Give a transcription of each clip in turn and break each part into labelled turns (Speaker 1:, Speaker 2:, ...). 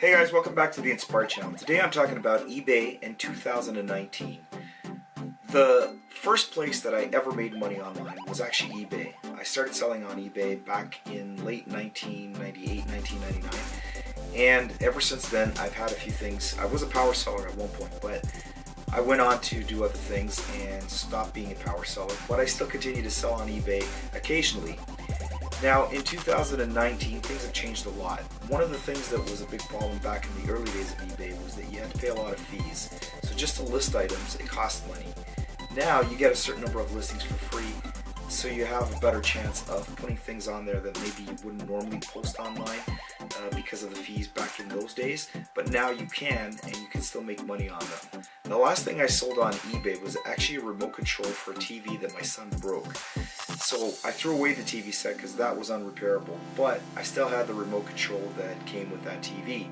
Speaker 1: Hey guys, welcome back to the Inspire channel. Today I'm talking about eBay in 2019. The first place that I ever made money online was actually eBay. I started selling on eBay back in late 1998, 1999. And ever since then I've had a few things. I was a power seller at one point, but I went on to do other things and stopped being a power seller. But I still continue to sell on eBay occasionally. Now, in 2019, things have changed a lot. One of the things that was a big problem back in the early days of eBay was that you had to pay a lot of fees. So just to list items, it cost money. Now, you get a certain number of listings for free, so you have a better chance of putting things on there that maybe you wouldn't normally post online because of the fees back in those days. But now you can, and you can still make money on them. The last thing I sold on eBay was actually a remote control for a TV that my son broke. So I threw away the TV set because that was unrepairable, but I still had the remote control that came with that TV.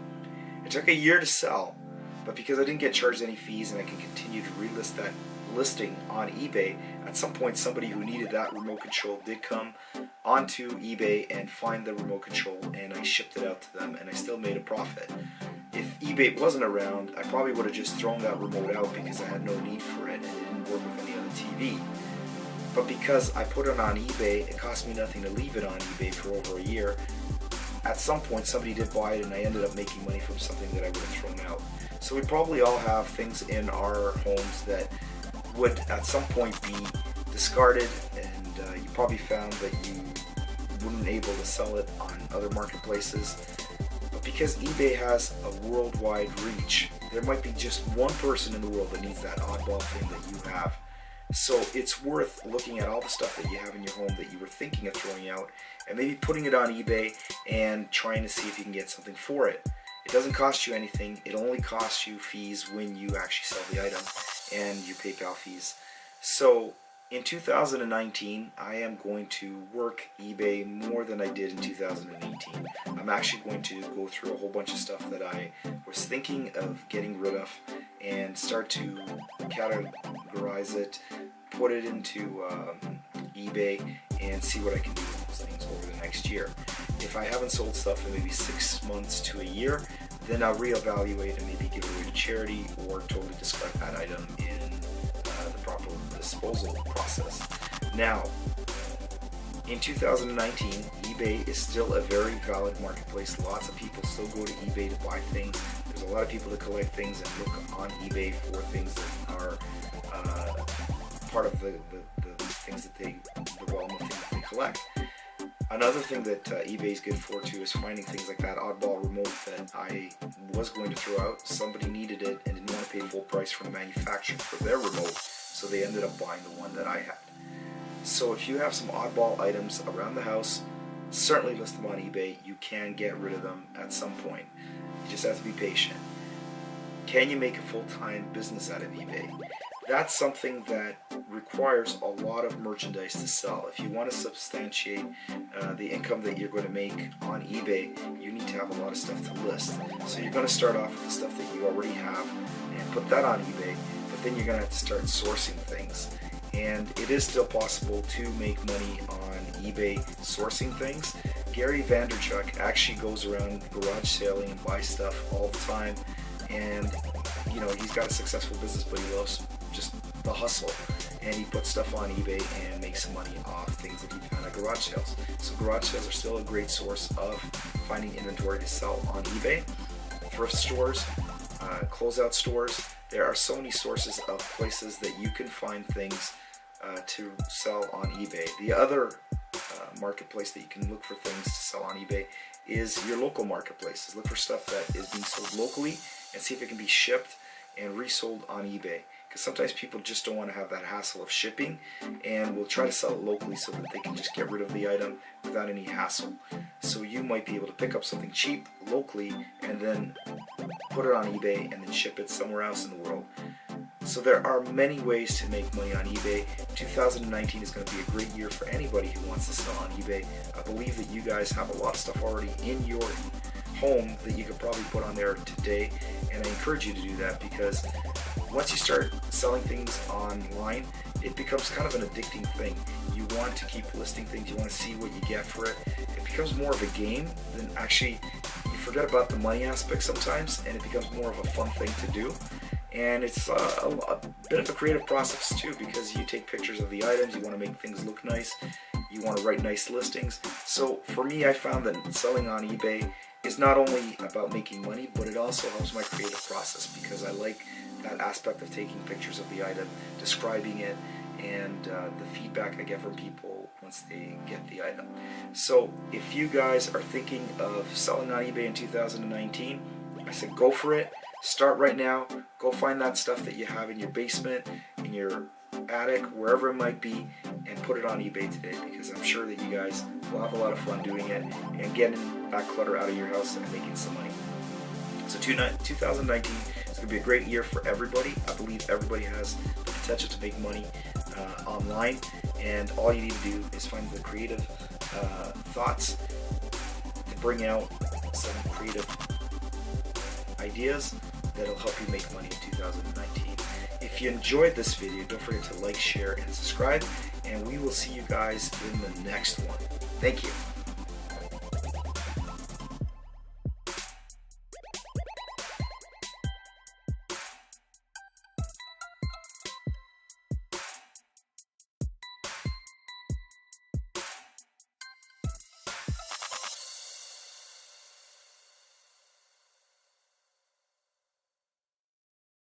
Speaker 1: It took a year to sell, but because I didn't get charged any fees and I can continue to relist that listing on eBay, at some point somebody who needed that remote control did come onto eBay and find the remote control, and I shipped it out to them and I still made a profit. If eBay wasn't around, I probably would have just thrown that remote out because I had no need for it and it didn't work with any other TV. But because I put it on eBay, it cost me nothing to leave it on eBay for over a year. At some point somebody did buy it and I ended up making money from something that I would have thrown out. So we probably all have things in our homes that would at some point be discarded, and you probably found that you wouldn't able to sell it on other marketplaces. But because eBay has a worldwide reach, there might be just one person in the world that needs that oddball thing that you have. So it's worth looking at all the stuff that you have in your home that you were thinking of throwing out and maybe putting it on eBay and trying to see if you can get something for it. It doesn't cost you anything. It only costs you fees when you actually sell the item and your PayPal fees. So in 2019, I am going to work eBay more than I did in 2018. I'm actually going to go through a whole bunch of stuff that I was thinking of getting rid of and start to categorize it, put it into eBay, and see what I can do with those things over the next year. If I haven't sold stuff in maybe 6 months to a year, then I'll reevaluate and maybe give it away to charity or totally discard that item in the proper disposal process. Now, in 2019, eBay is still a very valid marketplace. Lots of people still go to eBay to buy things. There's a lot of people that collect things and look on eBay for things that are part of the things that the realm of things that they collect. Another thing that eBay is good for too is finding things like that oddball remote that I was going to throw out. Somebody needed it and didn't want to pay full price from the manufacturer for their remote, so they ended up buying the one that I had. So if you have some oddball items around the house, certainly list them on eBay. You can get rid of them at some point. You just have to be patient. Can you make a full-time business out of eBay? That's something that requires a lot of merchandise to sell. If you want to substantiate the income that you're going to make on eBay, you need to have a lot of stuff to list. So you're going to start off with the stuff that you already have and put that on eBay, but then you're going to have to start sourcing things. And it is still possible to make money on eBay sourcing things. Gary Vaynerchuk actually goes around garage selling and buys stuff all the time, and you know, he's got a successful business, but he loves just the hustle, and he puts stuff on eBay and makes some money off things that he found at garage sales. So garage sales are still a great source of finding inventory to sell on eBay. Thrift stores, closeout stores, there are so many sources of places that you can find things to sell on eBay. The other marketplace that you can look for things to sell on eBay is your local marketplaces. Look for stuff that is being sold locally and see if it can be shipped and resold on eBay, because sometimes people just don't want to have that hassle of shipping and will try to sell it locally so that they can just get rid of the item without any hassle. So you might be able to pick up something cheap locally and then put it on eBay and then ship it somewhere else in the world. So there are many ways to make money on eBay. 2019 is going to be a great year for anybody who wants to sell on eBay. I believe that you guys have a lot of stuff already in your home that you could probably put on there today, and I encourage you to do that, because once you start selling things online, it becomes kind of an addicting thing. You want to keep listing things, you want to see what you get for it. It becomes more of a game than actually, you forget about the money aspect sometimes, and it becomes more of a fun thing to do. And it's a bit of a creative process too, because you take pictures of the items, you want to make things look nice, you want to write nice listings. So for me, I found that selling on eBay is not only about making money, but it also helps my creative process, because I like that aspect of taking pictures of the item, describing it, and the feedback I get from people once they get the item. So if you guys are thinking of selling on eBay in 2019, I said go for it. Start right now. Go find that stuff that you have in your basement, in your attic, wherever it might be, and put it on eBay today, because I'm sure that you guys will have a lot of fun doing it and getting that clutter out of your house and making some money. So 2019 is going to be a great year for everybody. I believe everybody has the potential to make money online, and all you need to do is find the creative thoughts to bring out some creative ideas that'll help you make money in 2019. If you enjoyed this video, don't forget to like, share, and subscribe, and we will see you guys in the next one. Thank you.